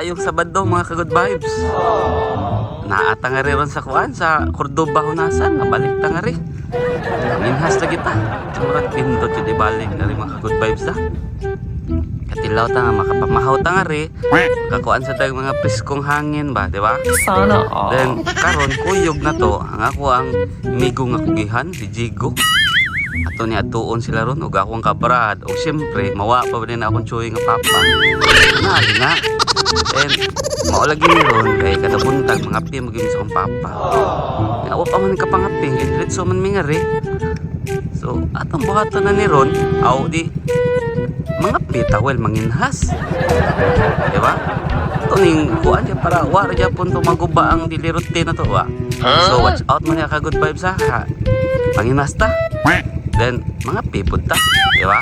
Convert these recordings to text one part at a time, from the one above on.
Maayong Sabado mga ka-good vibes. Naata nga rin sa kuan sa Cordoba Hunasan. Nabalik ta nga rin. Minhas lagi ta. Murag pindot yun ibalik nga rin mga ka-good vibes da. Katilaw ta nga makapamahaw ta nga rin. Kakuan sa tayong mga priskong hangin ba, di ba? Sana all. Then karon kuyog na to. Ang ako ang migo nga kugihan si Jigo. Ato ni atuon sila ron ug akong kabrad. O siyempre mawa pa din akong chuy nga papa. Nali na. And maulagi ni ron kay kada buntag mga pi maging sa akong papa. Awa pa man kapangaping diretso man mingari. So atong buhaton na ni ron aw di mga pi tawel manginhas. Di ba? Tuning kuan ya para war ja pun tumaguba ang dili routine na to wa. So watch out man ya ka good vibes ha. Manginhas ta. Then mga pipod ta, di ba?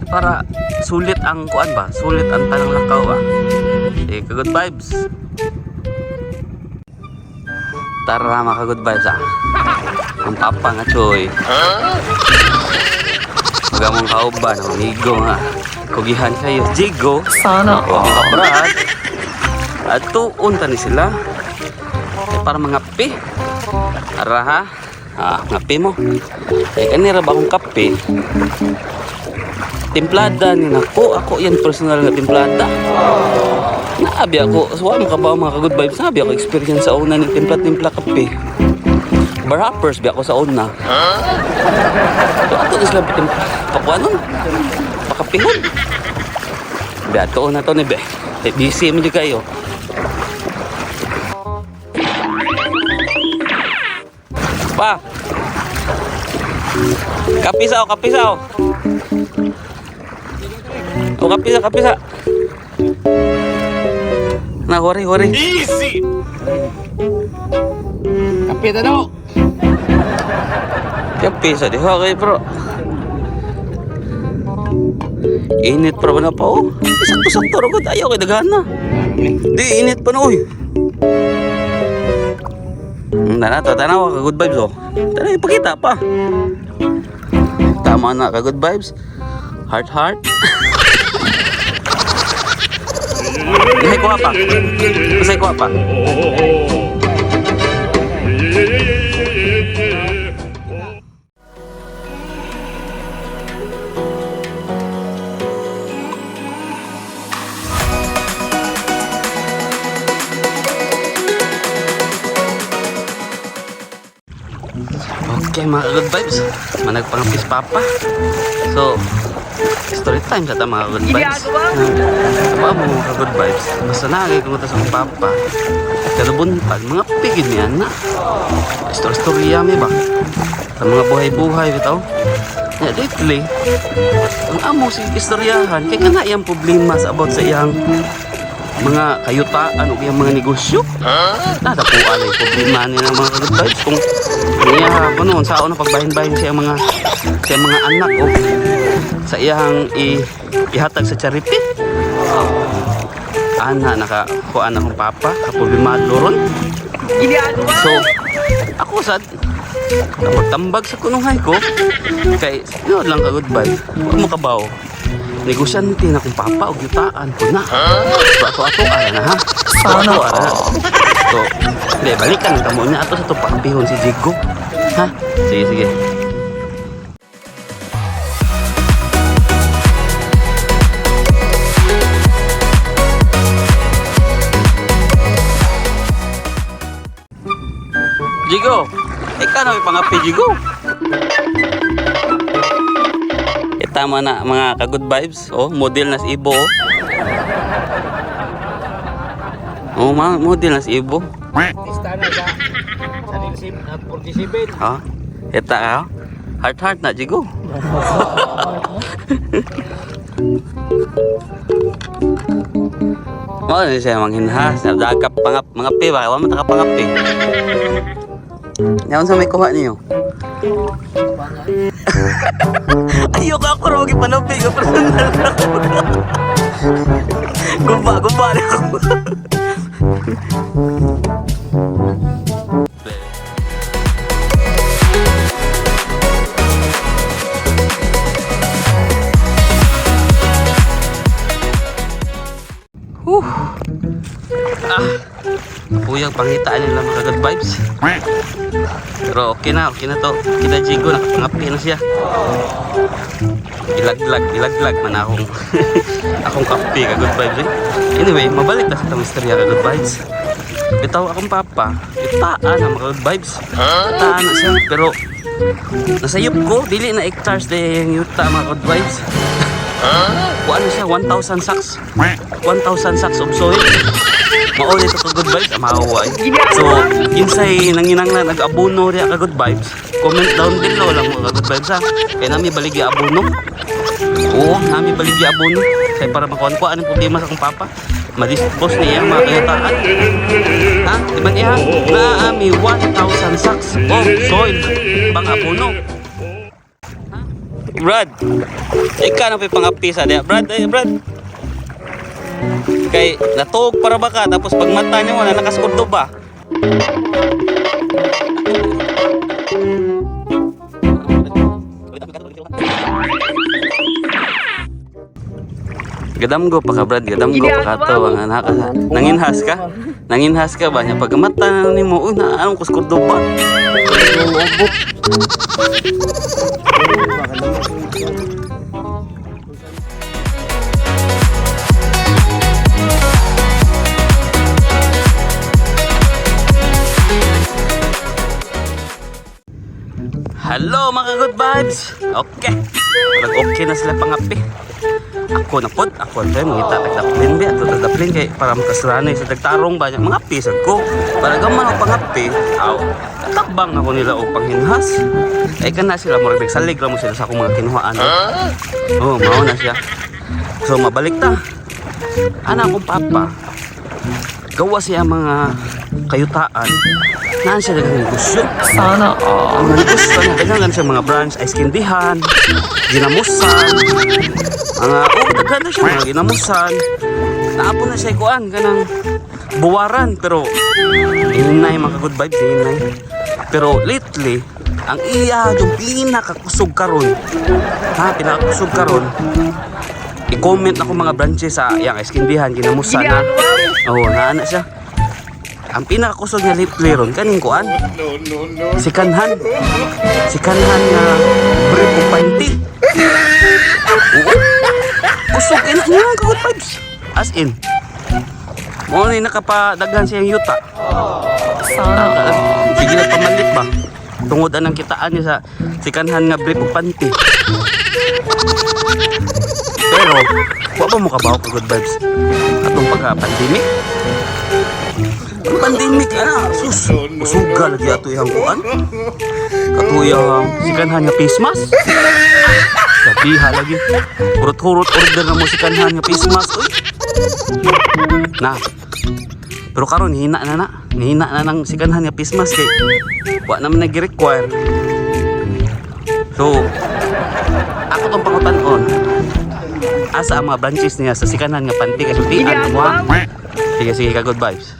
Para sulit ang kuan ba? Sulit ang tanang lakaw ba? Ka-good vibes. Tara mga ka-good vibes ah. Ang papa nga choy. Magamong kauban, ang amigo nga. Kugihan kayo, Jigo. Sana all. Mga brad. At tuon ta ni sila. Para mga pi. Ara ha. Ngapi mo. Kanira ba akong kape? Timplada ni nako. Ako yan personal na timplada. Naabi ako. Suwa mo ka ba mga ka-good vibes? Naabi ako experience sa una ng timpla kape. Barhoppers bi ako sa una. Ito isla pakuanon. Pakapihon. Bi ato na to ni be. Busy mo di kayo. Pa. Kapisaw. O kapisa. Na hori. Easy. Kapita daw. Kapisa di okay bro. Init bro na pa oh. Sakto ro gud ayaw kay dagana. Di init pa no oy. Tanaw ka good vibes oh. Tanaw ipakita pa. Tama na ka good vibes. Heart. Masay ko pa. Okay mga good vibes, managpangapis papa. So, story time sa ta mga good vibes. Tama mo mga good vibes. Basta nagay kung sa akong papa. Kalubuntag, mga pigid niya na. Story yami ba? Sa mga buhay-buhay bitaw. Ya, lately, ang amo si istoryahan, kaya nga iyang problema sa about sa iyang mga kayutaan o iyang mga negosyo. Nada po alay problema niya ng mga good vibes. Kung niya ko noon sa una pagbahin-bahin siya mga anak o sa iyang ihatag sa charity. Ana nakakuan akong papa kaproblemado ron. So ako sad tambag sa kununghay ko kay no lang ka good vibe. Huwag mo kabaw. Negosyante na akong papa og yutaan ko na. So ato ara na ha. Sana ara. So, balikan ang tamo niya ato sa tupakapihon si Jigo. Ha? Sige. Jigo, ikaw na may pangapi Jigo. Tama na mga ka-good vibes. Oh, model na si Ibo. Oh, model na si Ibo. Tista na sa 47. Oh, eta ka. Heart na Jigo. Oh, ni siya manghinhas. Nagdagap pangapi ba? Wa man ta pangapi. Yaon sa may kuha niyo. Ayok ako rin mag-ipanapig ang personal ako. Gumba na ako. Puyang pangitaan nila mga good vibes. Pero okay na to. Kita Jigo, nakapangapi na siya. Ilaglag man akong akong kape ka good vibes eh. Anyway, mabalik na sa itong istorya ka good vibes. Bitaw akong papa, itaan na mga good vibes. Itaan na siya, pero nasayop ko, dili na charge na yung yuta mga good vibes. Kuan siya, 1,000 sacks. 1,000 sacks of soil. Maulit sa good vibes, maaway. So, insay nanginanglan nag-abono rin ka good vibes. Comment down below lang mga good vibes ha. Kaya nami baligi abono. Oo, nami baligi abono. Kaya para makuhan-kuhan ang problema sa akong papa. Madispose niya mga kayataan. Ha? Diba niya? Naami 1,000 sacks of soil. Pang abono. Brad, ikaw na pa pangapisa niya. Brad. Kay natuog para baka tapos pag mata niya wala nakaskurdo ba? Gadamgo pa ka Brad, gadamgo pa ka to ang anak ka. Nanginhas ka ba niya pag mata nimo uy na anong kuskurdo ba? Hello mga good vibes. Okay. Parang okay na sila pangapi. Ako na pod, ako tayo mangita tagdaplin ba ato tagdaplin kay para makasranay sa tagtarong ba mga pisag ko. Para gaman og pangapi, aw takbang ako nila og panghinhas. Ay kana sila mo nagsalig ra mo sila sa akong mga kinuhaan. Oh, mao na siya. So mabalik ta. Ana akong papa. Gawa siya mga kayutaan. Naan siya dagang negosyo. Sana ang negosyo na dagang siya mga branch ice candyhan, ginamusan. Daghan na siya mga ginamusan. Naapo na siya kuan kanang buwaran pero hinay mga good vibes hinay. Pero lately ang iya yung pinakakusog karon. Pinakakusog karon. I-comment ako mga branches sa yang ice candyhan, ginamusan na. Naana siya. Ang pinakakusog niya lately ron kaning kuan. Sikanhan nga brief of panty. Kusog ina niya ang good vibes. As in. Mo ni nakapadaghan siyang yuta. Sige na pamalit ba? Tungod anang kitaan niya sa sikanhan nga brief of panty. Pero, wa ba mo kabaw ka good vibes? Atong pagka-pandemic? Ang pandemic, sus, usuga lagi ato yung kuan. Katuyang sikanhan nga face mask. Sabiha lagi. Hurot-hurot order na mo sikanhan nga face mask. Uy. Na. Pero karon hina na ng sikanhan nga face mask kay wa naman nag-require. So, ako tong pangutan-on. Asa ang mga branches niya sa sikanhan nga panty kasi tian mo ha. Sige ka good vibes.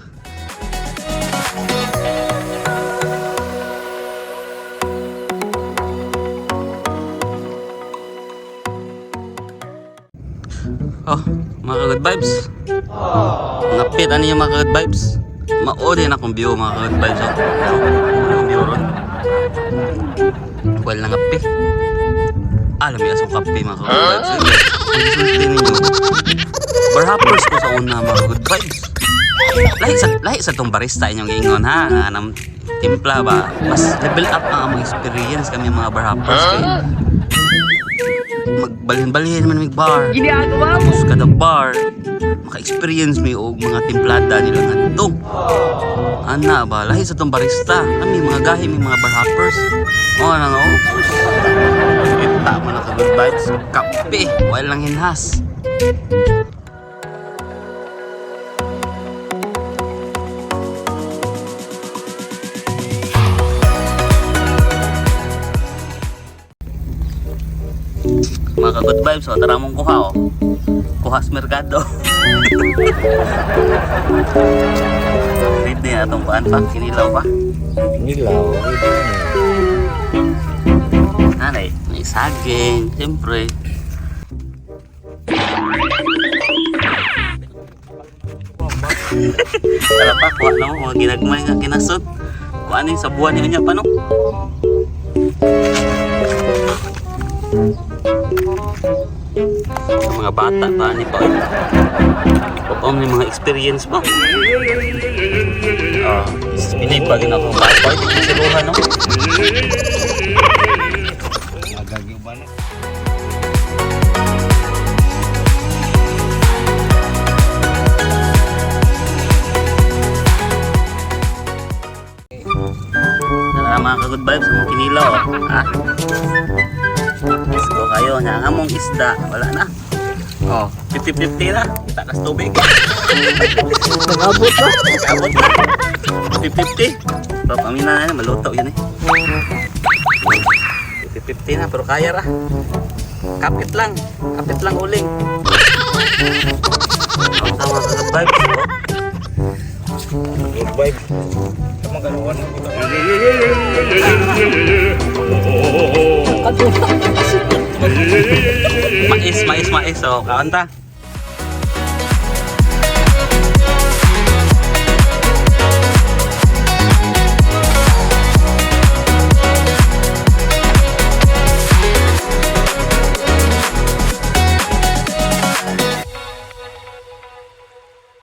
Oh, mga good vibes. Napit ano yung mga good vibes. Mauli na akong view mga good vibes. Yung view ron. Well na ngapi. Alam yung asong kape mga good vibes. Pag-sulti ninyo. Barhoppers ko sa una mga good vibes. Lahi sa tong barista inyong ingon ha. Anong timpla ba? Mas level up ang among experience kami mga barhoppers kayo. Magbalhin-balhin man may bar. Tapos kada bar maka-experience may og mga timplada nila ngadto. Ana ba lahi sa tong barista, kami mga gahi may mga bar hoppers. Ana nga kita man na good vibes, kape, walang hinhas. Mga good vibes, tara mong kuha kuha sa merkado. Ready na itong paan pa, kinilaw pa. Nanay, may saging, siyempre. Tara pa, kuha na mo, mga ginagmay nga kinasot. Kuha ni sa buwan niya pa no. Sa mga bata pa ni pa. Papaw may mga experience pa. Pinipagin ako bata. Ito yung siluhan no. Magagi ba na? Tara mga ka-good vibes, mga kinilaw. Ha? Let's go kayo. Nga mong isda. Wala na. Oh, 50-50 na. Kita kas tubig. Nagabot na. Kabot na. 50-50. Pero pamina na, maluto yun eh. 50-50 na, pero kaya ra. Kapit lang uling. Oh, tama ka good vibes. Good vibe. Kamang galuhan mo dito. Mais. So, kawan ta.